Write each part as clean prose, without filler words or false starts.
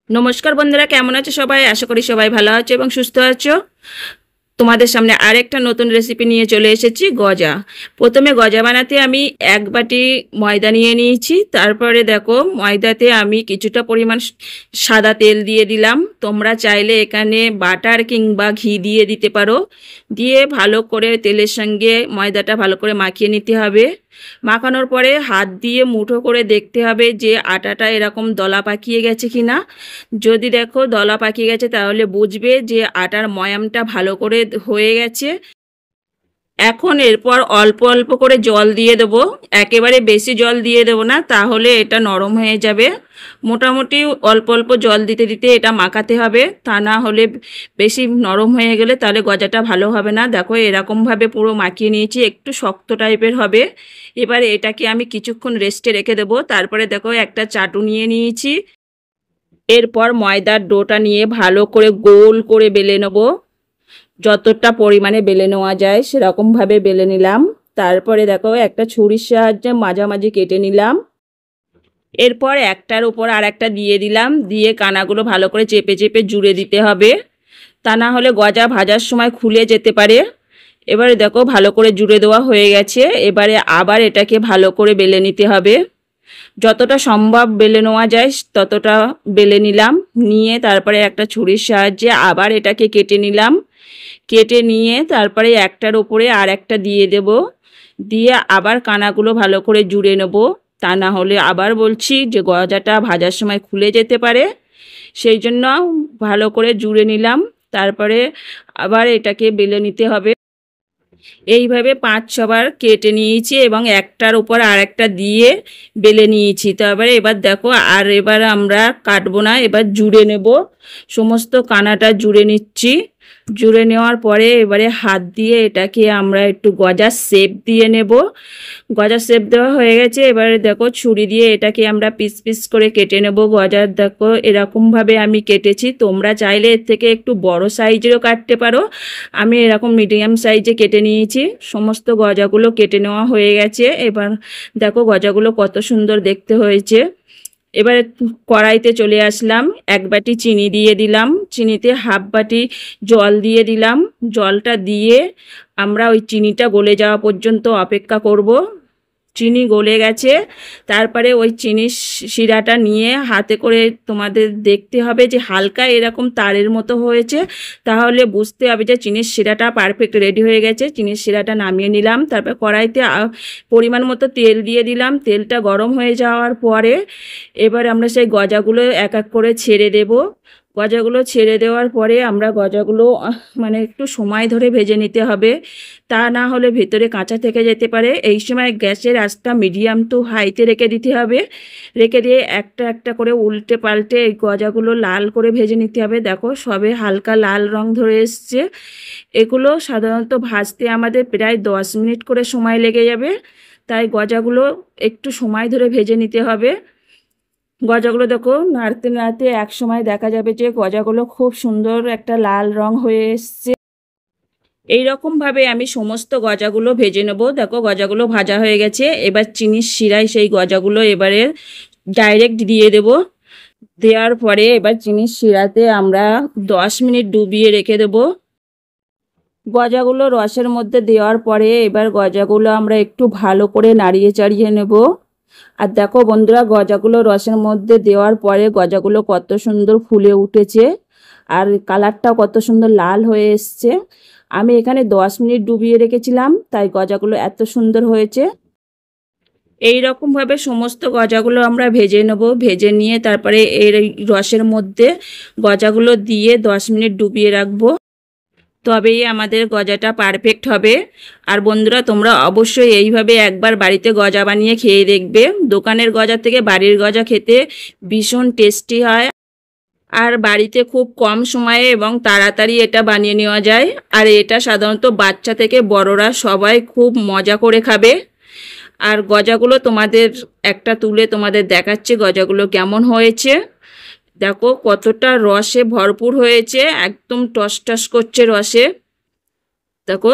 নমস্কার বন্ধুরা, কেমন আছো সবাই? আশা করি সবাই ভালো আছো এবং সুস্থ আছো। তোমাদের সামনে আরেকটা নতুন রেসিপি নিয়ে চলে এসেছি, গজা। প্রথমে গজা বানাতে আমি 1 বাটি ময়দা নিয়ে নিয়েছি। তারপরে দেখো, ময়দাতে আমি কিছুটা পরিমাণ সাদা তেল দিয়ে দিলাম। তোমরা চাইলে এখানে বাটার কিংবা ঘি দিয়ে দিতে পারো। দিয়ে ভালো করে তেলের সঙ্গে ময়দাটা ভালো করে মাখিয়ে নিতে হবে। মাখানোর পরে হাত দিয়ে মুঠো করে দেখতে হবে যে আটাটা এরকম দলা পাকিয়ে গেছে কিনা। যদি দেখো দলা পাকিয়ে গেছে তাহলে বুঝবে যে আটার ময়ামটা ভালো করে হয়ে গেছে। এখন এরপর অল্প অল্প করে জল দিয়ে দেবো। একেবারে বেশি জল দিয়ে দেবো না, তাহলে এটা নরম হয়ে যাবে। মোটামুটি অল্প অল্প জল দিতে দিতে এটা মাখাতে হবে, তা না হলে বেশি নরম হয়ে গেলে তাহলে গজাটা ভালো হবে না। দেখো এরকমভাবে পুরো মাখিয়ে নিয়েছি, একটু শক্ত টাইপের হবে। এবারে এটাকে আমি কিছুক্ষণ রেস্টে রেখে দেবো। তারপরে দেখো একটা চাটু নিয়ে নিয়েছি। এরপর ময়দার ডোটা নিয়ে ভালো করে গোল করে বেলে নেব। যতটা পরিমাণে বেলে নেওয়া যায় সেরকমভাবে বেলে নিলাম। তারপরে দেখো একটা ছুরির সাহায্যে মাঝামাঝি কেটে নিলাম। এরপর একটার উপর আর একটা দিয়ে দিলাম, দিয়ে কানাগুলো ভালো করে চেপে চেপে জুড়ে দিতে হবে, তা না হলে গজা ভাজার সময় খুলে যেতে পারে। এবারে দেখো ভালো করে জুড়ে দেওয়া হয়ে গেছে। এবারে আবার এটাকে ভালো করে বেলে নিতে হবে। যতটা সম্ভব বেলে নেওয়া যায় ততটা বেলে নিলাম। নিয়ে তারপরে একটা ছুরির সাহায্যে আবার এটাকে কেটে নিলাম। কেটে নিয়ে তারপরে একটার উপরে আর একটা দিয়ে দেব। দিয়ে আবার কানাগুলো ভালো করে জুড়ে নেব, তা না হলে আবার বলছি যে গজাটা ভাজার সময় খুলে যেতে পারে। সেই জন্য ভালো করে জুড়ে নিলাম। তারপরে আবার এটাকে বেলে নিতে হবে। এইভাবে 5-6 বার কেটে নিয়েছি এবং একটার উপর আর একটা দিয়ে বেলে নিয়েছি। তারপরে এবার দেখো, আর এবার আমরা কাটবো না, এবার জুড়ে নেব। সমস্ত কানাটা জুড়ে নিচ্ছি। জুড়ে নেওয়ার পরে এবারে হাত দিয়ে এটাকে আমরা একটু গজার শেপ দিয়ে নেব। গজার শেপ দেওয়া হয়ে গেছে। এবারে দেখো ছুরি দিয়ে এটাকে আমরা পিস পিস করে কেটে নেব। গজার দেখো এরকমভাবে আমি কেটেছি। তোমরা চাইলে এর থেকে একটু বড় সাইজেরও কাটতে পারো। আমি এরকম মিডিয়াম সাইজে কেটে নিয়েছি। সমস্ত গজাগুলো কেটে নেওয়া হয়ে গেছে। এবার দেখো গজাগুলো কত সুন্দর দেখতে হয়েছে। এবারে কড়াইতে চলে আসলাম। 1 বাটি চিনি দিয়ে দিলাম। চিনিতে 1/2 বাটি জল দিয়ে দিলাম। জলটা দিয়ে আমরা ওই চিনিটা গলে যাওয়া পর্যন্ত অপেক্ষা করব। চিনি গলে গেছে। তারপরে ওই চিনির শিরাটা নিয়ে হাতে করে তোমাদের দেখতে হবে যে হালকা এরকম তারের মতো হয়েছে, তাহলে বুঝতে হবে যে চিনির শিরাটা পারফেক্ট রেডি হয়ে গেছে। চিনির শিরাটা নামিয়ে নিলাম। তারপর কড়াইতে পরিমাণ মতো তেল দিয়ে দিলাম। তেলটা গরম হয়ে যাওয়ার পরে এবার আমরা সেই গজাগুলো এক এক করে ছেড়ে দেব। গজাগুলো ছেড়ে দেওয়ার পরে আমরা গজাগুলো মানে একটু সময় ধরে ভেজে নিতে হবে, তা না হলে ভেতরে কাঁচা থেকে যেতে পারে। এই সময় গ্যাসের আঁচটা মিডিয়াম টু হাইতে রেখে দিতে হবে। রেখে দিয়ে একটা একটা করে উল্টে পাল্টে এই গজাগুলো লাল করে ভেজে নিতে হবে। দেখো সবে হালকা লাল রং ধরে এসছে। এগুলো সাধারণত ভাজতে আমাদের প্রায় 10 মিনিট করে সময় লেগে যাবে, তাই গজাগুলো একটু সময় ধরে ভেজে নিতে হবে। গজাগুলো দেখো নাড়তে নাড়তে এক সময় দেখা যাবে যে গজাগুলো খুব সুন্দর একটা লাল রং হয়ে এসছে। এই রকমভাবে আমি সমস্ত গজাগুলো ভেজে নেব। দেখো গজাগুলো ভাজা হয়ে গেছে। এবার চিনির শিরায় সেই গজাগুলো এবারে ডাইরেক্ট দিয়ে দেব। দেওয়ার পরে এবার চিনির শিরাতে আমরা 10 মিনিট ডুবিয়ে রেখে দেব। গজাগুলো রসের মধ্যে দেওয়ার পরে এবার গজাগুলো আমরা একটু ভালো করে নাড়িয়ে চাড়িয়ে নেব। আর দেখো বন্ধুরা, গজাগুলো রসের মধ্যে দেওয়ার পরে গজাগুলো কত সুন্দর ফুলে উঠেছে আর কালারটাও কত সুন্দর লাল হয়ে এসছে। আমি এখানে 10 মিনিট ডুবিয়ে রেখেছিলাম, তাই গজাগুলো এত সুন্দর হয়েছে। এই রকমভাবে সমস্ত গজাগুলো আমরা ভেজে নেব। ভেজে নিয়ে তারপরে এর রসের মধ্যে গজাগুলো দিয়ে 10 মিনিট ডুবিয়ে রাখবো, তবেই আমাদের গজাটা পারফেক্ট হবে। আর বন্ধুরা, তোমরা অবশ্যই এইভাবে একবার বাড়িতে গজা বানিয়ে খেয়ে দেখবে। দোকানের গজা থেকে বাড়ির গজা খেতে ভীষণ টেস্টি হয়। আর বাড়িতে খুব কম সময়ে এবং তাড়াতাড়ি এটা বানিয়ে নেওয়া যায়। আর এটা সাধারণত বাচ্চা থেকে বড়রা সবাই খুব মজা করে খাবে। আর গজাগুলো তোমাদের একটা তুলে তোমাদের দেখাচ্ছি গজাগুলো কেমন হয়েছে। দেখো কতটা রসে ভরপুর হয়েছে, একদম টস টস করছে রসে। দেখো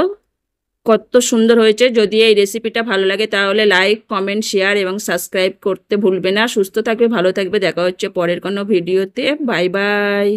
কত সুন্দর হয়েছে। যদি এই রেসিপিটা ভালো লাগে তাহলে লাইক, কমেন্ট, শেয়ার এবং সাবস্ক্রাইব করতে ভুলবে না। সুস্থ থাকবে, ভালো থাকবে। দেখা হচ্ছে পরের কোনো ভিডিওতে। Bye bye.